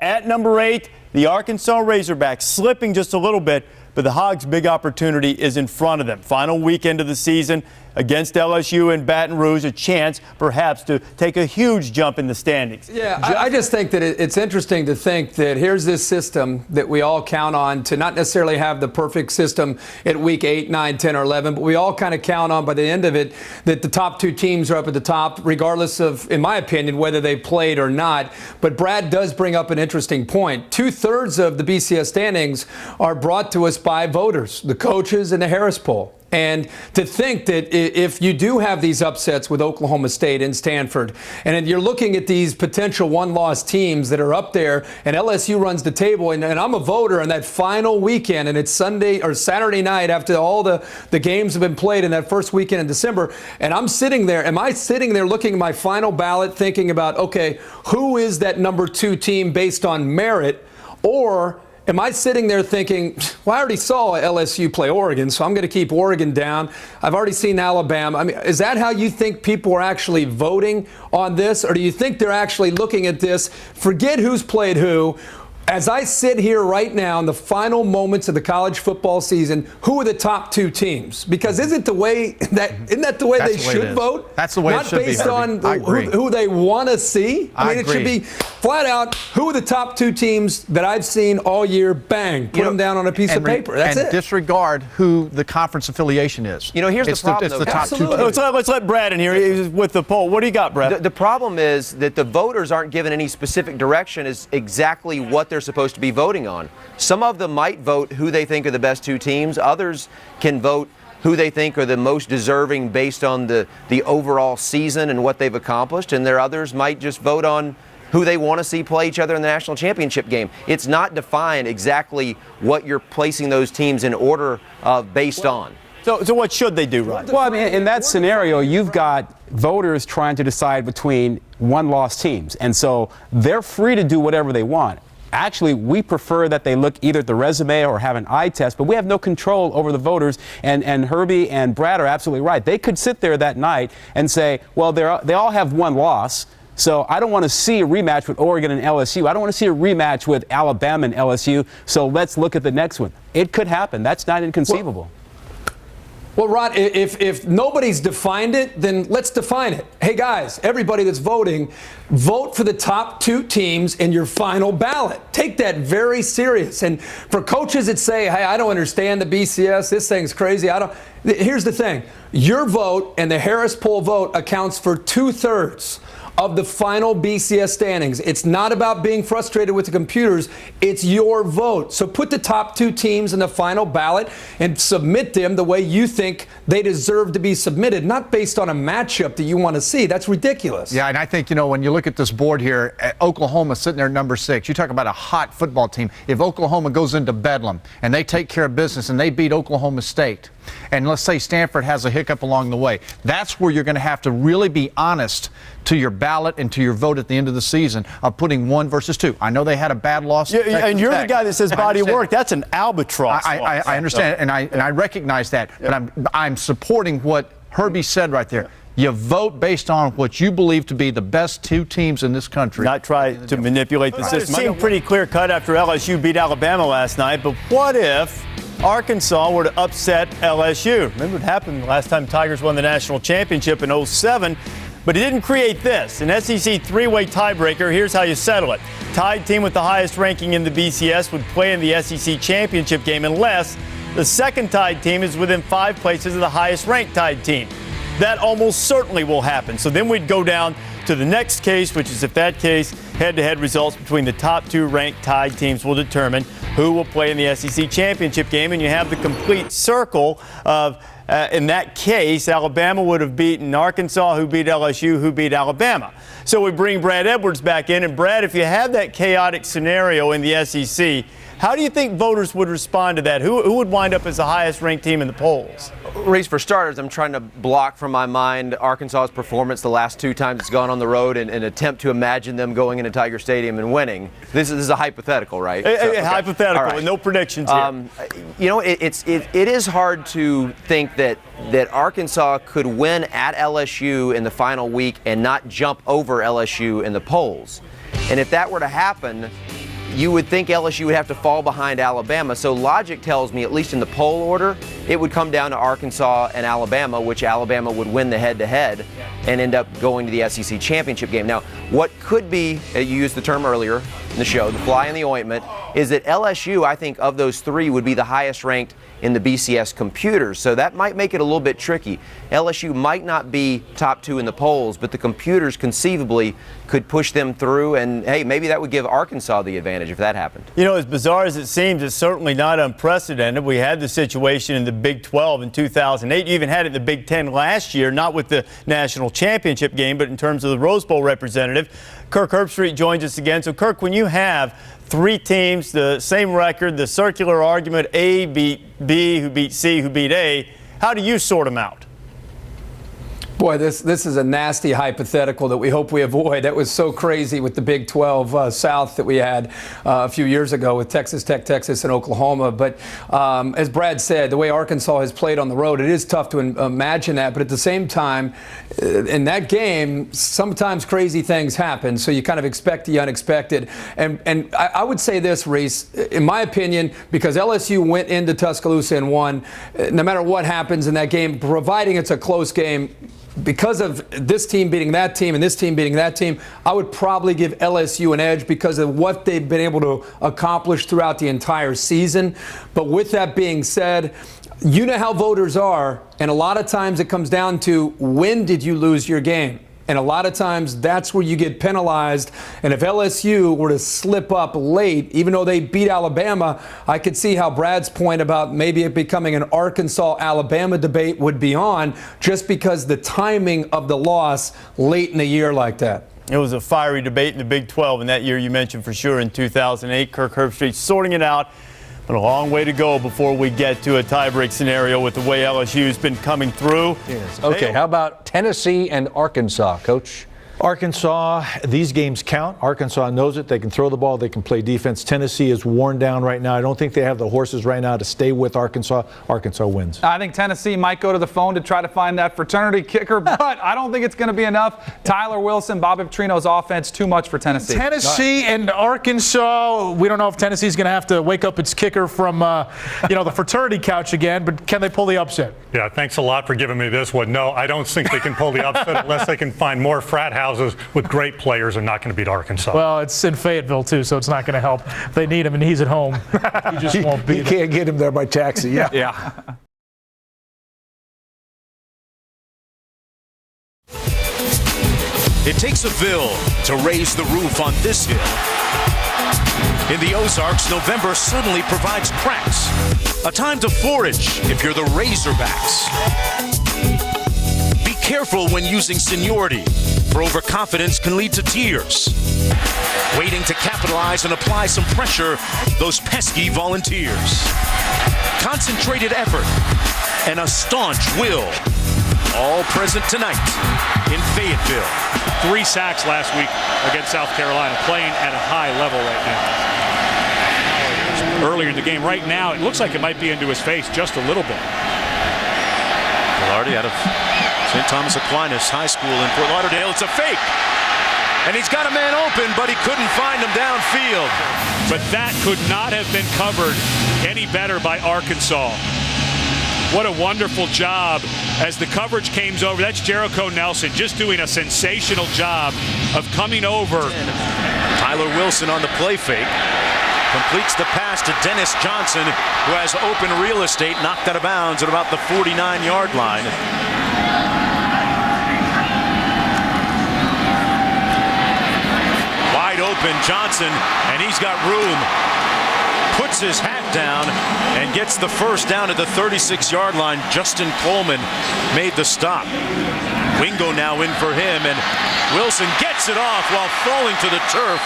At number 8, the Arkansas Razorbacks slipping just a little bit, but the Hogs' big opportunity is in front of them. Final weekend of the season against LSU in Baton Rouge, a chance perhaps to take a huge jump in the standings. Yeah, I just think that it's interesting to think that here's this system that we all count on to not necessarily have the perfect system at week 8, 9, 10, or 11, but we all kind of count on by the end of it that the top 2 teams are up at the top, regardless of, in my opinion, whether they played or not. But Brad does bring up an interesting point. 2/3 of the BCS standings are brought to us by voters, the coaches and the Harris Poll. And to think that if you do have these upsets with Oklahoma State and Stanford, and you're looking at these potential one-loss teams that are up there, and LSU runs the table, and I'm a voter on that final weekend, and it's Sunday or Saturday night after all the games have been played in that first weekend in December, and I'm sitting there, am I sitting there looking at my final ballot thinking about, okay, who is that number 2 team based on merit, or am I sitting there thinking, well, I already saw LSU play Oregon, so I'm going to keep Oregon down. I've already seen Alabama. I mean, is that how you think people are actually voting on this? Or do you think they're actually looking at this, forget who's played who? As I sit here right now in the final moments of the college football season, who are the top 2 teams? Because isn't that the way they should vote? That's the way it should be. Not based on who they want to see. I mean, it should be flat out, who are the top 2 teams that I've seen all year? Bang, put them down on a piece of paper. That's it. And disregard who the conference affiliation is. You know, here's the problem. It's the top 2 teams. Let's let Brad in here with the poll. What do you got, Brad? The problem is that the voters aren't given any specific direction as exactly what they're supposed to be voting on. Some of them might vote who they think are the best 2 teams. Others can vote who they think are the most deserving based on the overall season and what they've accomplished. And there others might just vote on who they want to see play each other in the national championship game. It's not defined exactly what you're placing those teams in order of based on. So what should they do, Rod? Well, I mean, in that scenario, you've got voters trying to decide between one-loss teams. And so they're free to do whatever they want. Actually, we prefer that they look either at the resume or have an eye test, but we have no control over the voters. And Herbie and Brad are absolutely right. They could sit there that night and say, well, they all have one loss, so I don't want to see a rematch with Oregon and LSU. I don't want to see a rematch with Alabama and LSU, so let's look at the next one. It could happen. That's not inconceivable. Well, Rod, if nobody's defined it, then let's define it. Hey, guys, everybody that's voting, vote for the top 2 teams in your final ballot. Take that very serious. And for coaches that say, hey, I don't understand the BCS, this thing's crazy, here's the thing. Your vote and the Harris Poll vote accounts for 2/3 of the final BCS standings. It's not about being frustrated with the computers. It's your vote. So put the top 2 teams in the final ballot and submit them the way you think they deserve to be submitted, not based on a matchup that you want to see. That's ridiculous. Yeah, and I think, when you look at this board here, Oklahoma sitting there at number 6. You talk about a hot football team. If Oklahoma goes into Bedlam and they take care of business and they beat Oklahoma State, and let's say Stanford has a hiccup along the way, that's where you're going to have to really be honest to your ballot and to your vote at the end of the season of putting 1 versus 2. I know they had a bad loss. Yeah, and you're the guy that says body of work. That's an albatross. I understand, and I recognize that, but I'm supporting what Herbie said right there. You vote based on what you believe to be the best 2 teams in this country. Not try to manipulate the system. It seemed pretty clear cut after LSU beat Alabama last night, but what if Arkansas were to upset LSU? Remember what happened last time Tigers won the national championship in 2007? But it didn't create this. An SEC 3-way tiebreaker, here's how you settle it. Tied team with the highest ranking in the BCS would play in the SEC championship game unless the second tied team is within 5 places of the highest ranked tied team. That almost certainly will happen. So then we'd go down to the next case, which is if that case, head-to-head results between the top 2 ranked tied teams will determine who will play in the SEC championship game. And you have the complete circle of in that case, Alabama would have beaten Arkansas, who beat LSU, who beat Alabama. So we bring Brad Edwards back in. And, Brad, if you have that chaotic scenario in the SEC, how do you think voters would respond to that? Who would wind up as the highest-ranked team in the polls? Reese, for starters, I'm trying to block from my mind Arkansas's performance the last 2 times it's gone on the road and attempt to imagine them going into Tiger Stadium and winning. This is a hypothetical, right? Hypothetical, right. With no predictions here. It is hard to think that Arkansas could win at LSU in the final week and not jump over LSU in the polls. And if that were to happen, you would think LSU would have to fall behind Alabama. So logic tells me, at least in the poll order, it would come down to Arkansas and Alabama, which Alabama would win the head-to-head and end up going to the SEC championship game. Now, what could be, you used the term earlier in the show, the fly in the ointment, is that LSU, I think, of those three, would be the highest ranked in the BCS computers. So that might make it a little bit tricky. LSU might not be top 2 in the polls, but the computers conceivably could push them through, and hey, maybe that would give Arkansas the advantage if that happened. You know, as bizarre as it seems, it's certainly not unprecedented. We had the situation in the Big 12 in 2008. You even had it in the Big 10 last year, not with the national championship game, but in terms of the Rose Bowl representative. Kirk Herbstreit joins us again. So, Kirk, when you have three teams, the same record, the circular argument, A beat B, who beat C, who beat A, how do you sort them out? Boy, this is a nasty hypothetical that we hope we avoid. That was so crazy with the Big 12 South that we had a few years ago with Texas Tech, Texas, and Oklahoma. But as Brad said, the way Arkansas has played on the road, it is tough to imagine that. But at the same time, in that game, sometimes crazy things happen. So you kind of expect the unexpected. And I would say this, Reese, in my opinion, because LSU went into Tuscaloosa and won, no matter what happens in that game, providing it's a close game, because of this team beating that team and this team beating that team, I would probably give LSU an edge because of what they've been able to accomplish throughout the entire season. But with that being said, you know how voters are, and a lot of times it comes down to when did you lose your game? And a lot of times that's where you get penalized. And if LSU were to slip up late, even though they beat Alabama, I could see how Brad's point about maybe it becoming an Arkansas-Alabama debate would be on, just because the timing of the loss late in the year like that. It was a fiery debate in the Big 12, and that year you mentioned for sure in 2008. Kirk Herbstreit sorting it out. But a long way to go before we get to a tiebreak scenario with the way LSU's been coming through. Yes. Okay, how about Tennessee and Arkansas, Coach? Arkansas, these games count. Arkansas knows it. They can throw the ball. They can play defense. Tennessee is worn down right now. I don't think they have the horses right now to stay with Arkansas. Arkansas wins. I think Tennessee might go to the phone to try to find that fraternity kicker, but I don't think it's going to be enough. Tyler Wilson, Bobby Petrino's offense, too much for Tennessee. Tennessee and Arkansas, we don't know if Tennessee's going to have to wake up its kicker from, the fraternity couch again, but can they pull the upset? Yeah, thanks a lot for giving me this one. No, I don't think they can pull the upset unless they can find more frat houses with great players and not going to beat Arkansas. Well, it's in Fayetteville, too, so it's not going to help. They need him, and he's at home. He just won't beat him. You can't get him there by taxi. Yeah. Yeah. It takes a bill to raise the roof on this hill. In the Ozarks, November suddenly provides cracks. A time to forage if you're the Razorbacks. Be careful when using seniority, for overconfidence can lead to tears. Waiting to capitalize and apply some pressure, those pesky volunteers. Concentrated effort and a staunch will. All present tonight in Fayetteville. 3 sacks last week against South Carolina, playing at a high level right now. Earlier in the game, right now, it looks like it might be into his face just a little bit. Velarde out of St. Thomas Aquinas High School in Fort Lauderdale. It's a fake. And he's got a man open, but he couldn't find him downfield. But that could not have been covered any better by Arkansas. What a wonderful job as the coverage came over. That's Jericho Nelson just doing a sensational job of coming over. Tyler Wilson on the play fake. Completes the pass to Dennis Johnson, who has open real estate, knocked out of bounds at about the 49-yard line. Wide open Johnson, and he's got room. Puts his hat down and gets the first down at the 36-yard line. Justin Coleman made the stop. Wingo now in for him, and Wilson gets it off while falling to the turf.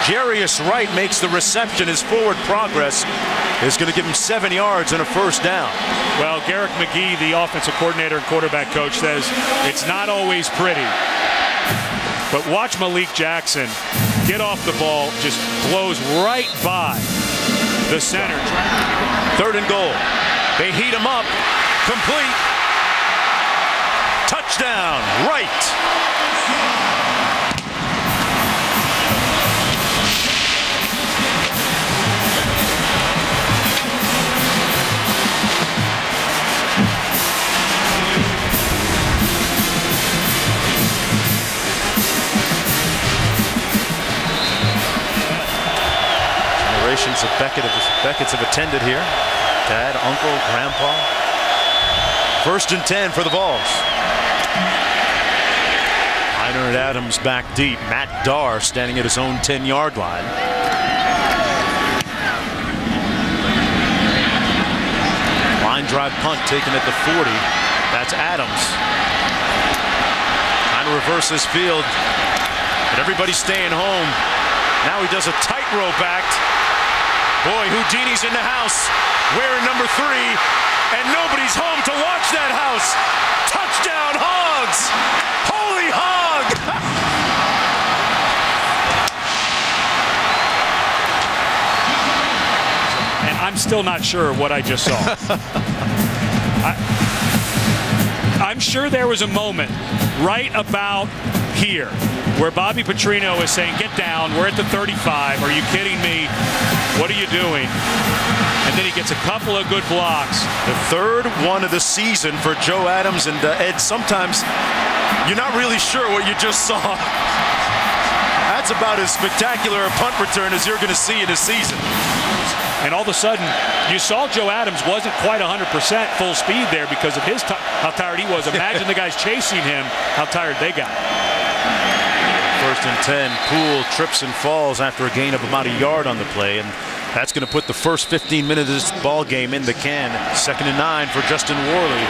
Jarius Wright makes the reception. His forward progress is going to give him 7 yards and a first down. Well, Garrick McGee, the offensive coordinator and quarterback coach, says it's not always pretty. But watch Malik Jackson get off the ball, just blows right by the center. 3rd and goal. They heat him up. Complete. Touchdown, Wright. Generations of Beckett's have attended here. Dad, uncle, grandpa. 1st and 10 for the Vols. Heiner and Adams back deep. Matt Darr standing at his own 10-yard line. Line drive punt taken at the 40. That's Adams. Trying to reverse this field, but everybody's staying home. Now he does a tightrope act. Boy, Houdini's in the house, wearing number 3, and nobody's home to watch that house. Touchdown, Hogs! Holy Hog! And I'm still not sure what I just saw. I'm sure there was a moment right about here where Bobby Petrino is saying, get down, we're at the 35, are you kidding me? What are you doing? And then he gets a couple of good blocks. The 3rd one of the season for Joe Adams, and Ed, sometimes you're not really sure what you just saw. That's about as spectacular a punt return as you're going to see in a season. And all of a sudden, you saw Joe Adams wasn't quite 100% full speed there because of his how tired he was. Imagine the guys chasing him, how tired they got. 1st and 10. Poole trips and falls after a gain of about a yard on the play, and that's going to put the first 15 minutes of this ball game in the can. 2nd and 9 for Justin Worley.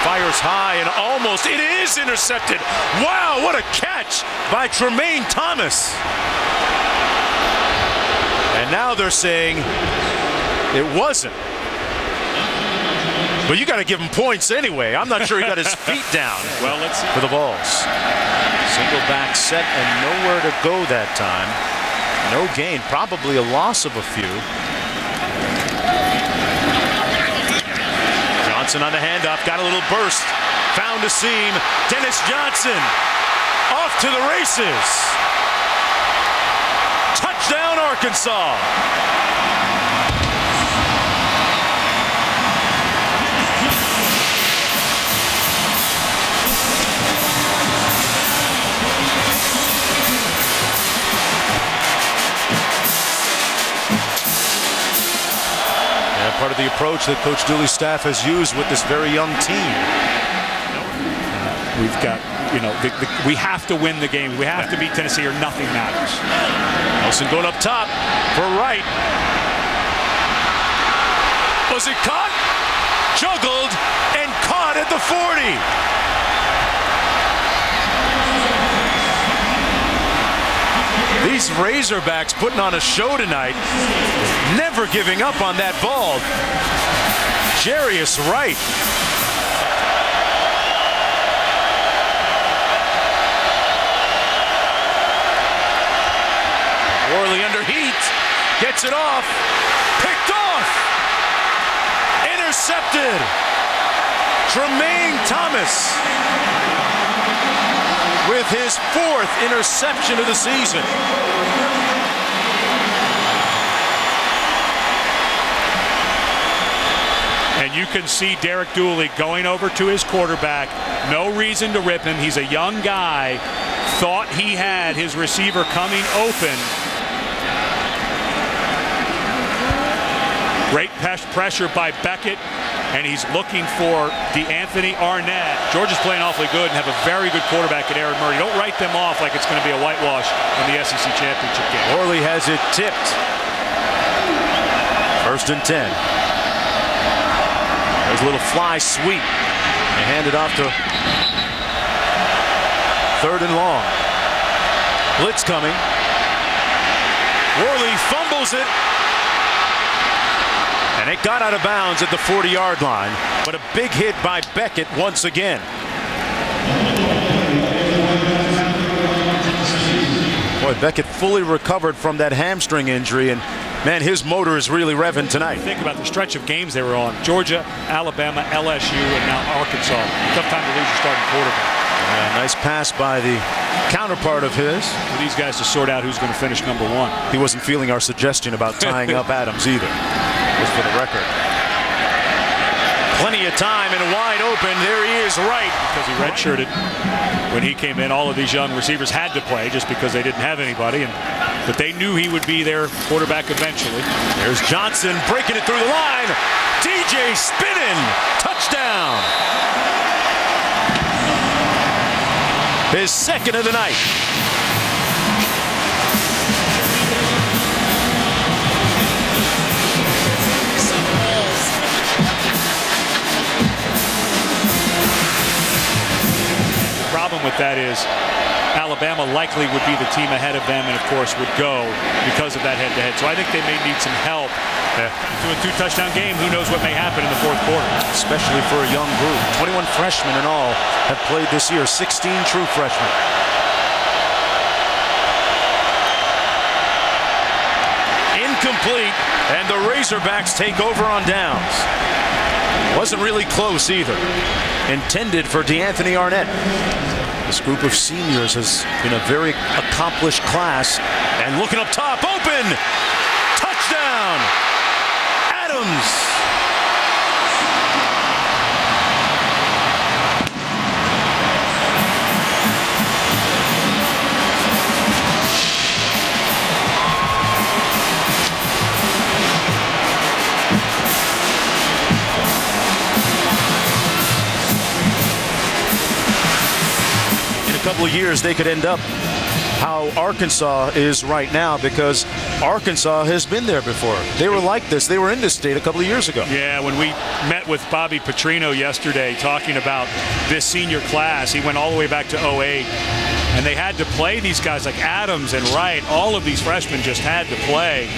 Fires high and almost, it is intercepted. Wow, what a catch by Tremaine Thomas. And now they're saying it wasn't. But you got to give him points anyway. I'm not sure he got his feet down. Well, let's see. For the Vols. Single back set and nowhere to go that time. No gain, probably a loss of a few. Johnson on the handoff, got a little burst. Found a seam. Dennis Johnson off to the races. Touchdown, Arkansas. Part of the approach that Coach Dooley's staff has used with this very young team. We've got, we have to win the game. We have to beat Tennessee or nothing matters. Nelson going up top for Wright. Was it caught? Juggled and caught at the 40. These Razorbacks putting on a show tonight, never giving up on that ball. Jarius Wright. Worley under heat, gets it off, picked off, intercepted. Tremaine Thomas with his 4th interception of the season. And you can see Derek Dooley going over to his quarterback. No reason to rip him. He's a young guy. Thought he had his receiver coming open. Great pressure by Beckett. And he's looking for DeAnthony Arnett. Georgia's playing awfully good and have a very good quarterback in Aaron Murray. Don't write them off like it's going to be a whitewash in the SEC championship game. Worley has it tipped. 1st and 10. There's a little fly sweep. They hand it off to 3rd and long. Blitz coming. Worley fumbles it. And it got out of bounds at the 40-yard line, but a big hit by Beckett once again. Boy, Beckett fully recovered from that hamstring injury, and man, his motor is really revving tonight. Think about the stretch of games they were on. Georgia, Alabama, LSU, and now Arkansas. Tough time to lose your starting quarterback. Nice pass by the counterpart of his. For these guys to sort out who's going to finish number 1. He wasn't feeling our suggestion about tying up Adams either. Just for the record. Plenty of time and wide open. There he is, right. Because he redshirted when he came in. All of these young receivers had to play just because they didn't have anybody. But they knew he would be their quarterback eventually. There's Johnson breaking it through the line. DJ spinning. Touchdown. His second of the night. The problem with that is Alabama likely would be the team ahead of them and, of course, would go because of that head-to-head. So I think they may need some help to a 2-touchdown game. Who knows what may happen in the fourth quarter. Especially for a young group. 21 freshmen in all have played this year. 16 true freshmen. Incomplete, and the Razorbacks take over on downs. Wasn't really close either. Intended for DeAnthony Arnett. This group of seniors has been a very accomplished class. And looking up top, open! Touchdown! Adams! Couple of years they could end up how Arkansas is right now, because Arkansas has been there before. They were like this. They were in this state a couple of years ago. Yeah, when we met with Bobby Petrino yesterday talking about this senior class, he went all the way back to 08, and they had to play these guys like Adams and Wright. All of these freshmen just had to play.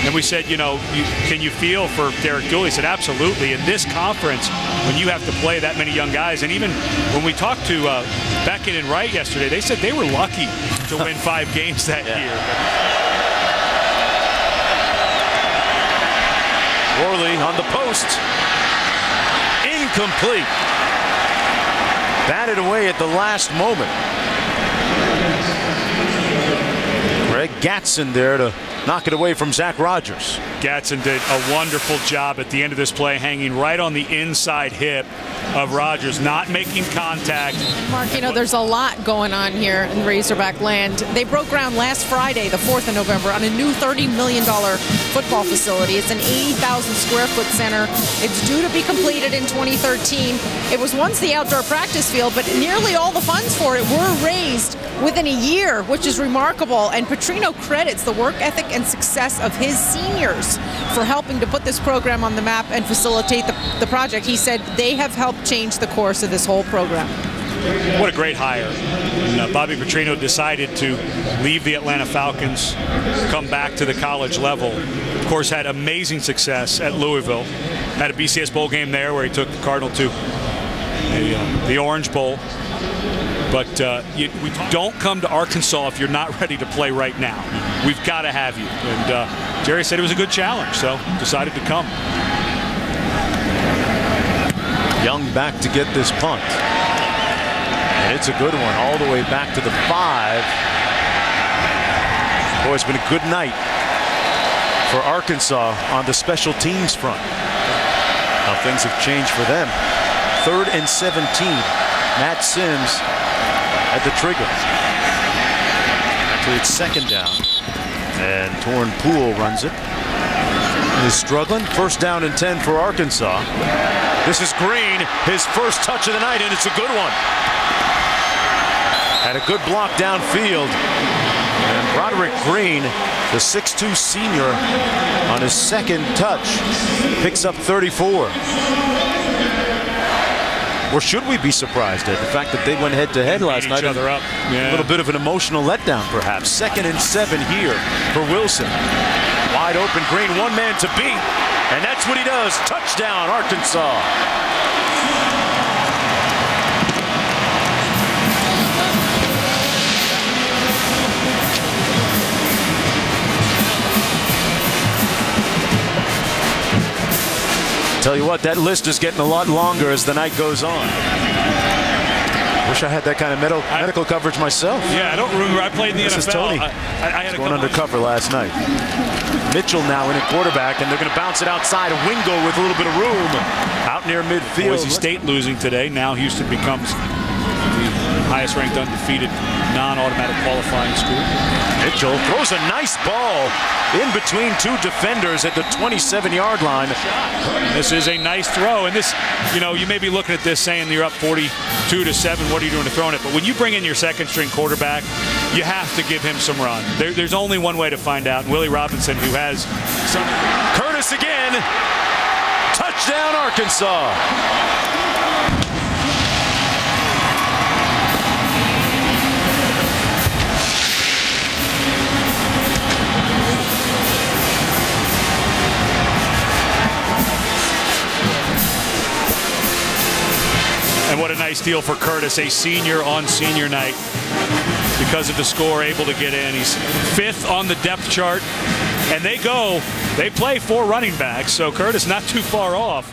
And we said, can you feel for Derek Dooley? He said, absolutely. In this conference, when you have to play that many young guys, and even when we talked to Beckett and Wright yesterday, they said they were lucky to win 5 games that year. Worley on the post. Incomplete. Batted away at the last moment. Greg Gatson there to knock it away from Zach Rogers. Gatson did a wonderful job at the end of this play, hanging right on the inside hip of Rogers, not making contact. Mark, there's a lot going on here in Razorback land. They broke ground last Friday, the 4th of November, on a new $30 million football facility. It's an 80,000 square foot center. It's due to be completed in 2013. It was once the outdoor practice field, but nearly all the funds for it were raised within a year, which is remarkable. And Petrino credits the work ethic and success of his seniors for helping to put this program on the map and facilitate the project. He said they have helped change the course of this whole program. What a great hire. And, Bobby Petrino decided to leave the Atlanta Falcons, come back to the college level. Of course, had amazing success at Louisville. Had a BCS bowl game there where he took the Cardinal to the Orange Bowl. But we don't come to Arkansas if you're not ready to play right now. We've got to have you. And Jerry said it was a good challenge, so decided to come. Young back to get this punt. And it's a good one all the way back to the 5. Boy, it's been a good night for Arkansas on the special teams front. How things have changed for them. 3rd and 17. Matt Sims at the trigger. Actually, it's 2nd down. And Torn Poole runs it. He's struggling. 1st down and 10 for Arkansas. This is Green, his first touch of the night, and it's a good one. Had a good block downfield. And Broderick Green, the 6'2 senior, on his 2nd touch, picks up 34. Or should we be surprised at the fact that they went head-to-head last night? Up. Yeah. A little bit of an emotional letdown, perhaps. 2nd and 7 here for Wilson. Wide open, Green, one man to beat. And that's what he does. Touchdown, Arkansas. Tell you what, that list is getting a lot longer as the night goes on. Wish I had that kind of medical coverage myself. Yeah, I don't remember. I played in the This NFL. is Tony. I had a Going undercover last night. Mitchell now in at quarterback, and they're going to bounce it outside. Wingo with a little bit of room out near midfield. Boise State losing today. Now Houston becomes the highest-ranked undefeated non-automatic qualifying school. Mitchell throws a nice ball in between two defenders at the 27-yard line. This is a nice throw, and this, you may be looking at this saying you're up 42-7. What are you doing to throwing it? But when you bring in your second-string quarterback, you have to give him some run. There's only one way to find out. Willie Robinson, who has some. Curtis again. Touchdown, Arkansas. And what a nice deal for Curtis, a senior on senior night. Because of the score, able to get in. He's 5th on the depth chart. And they play 4 running backs, so Curtis not too far off.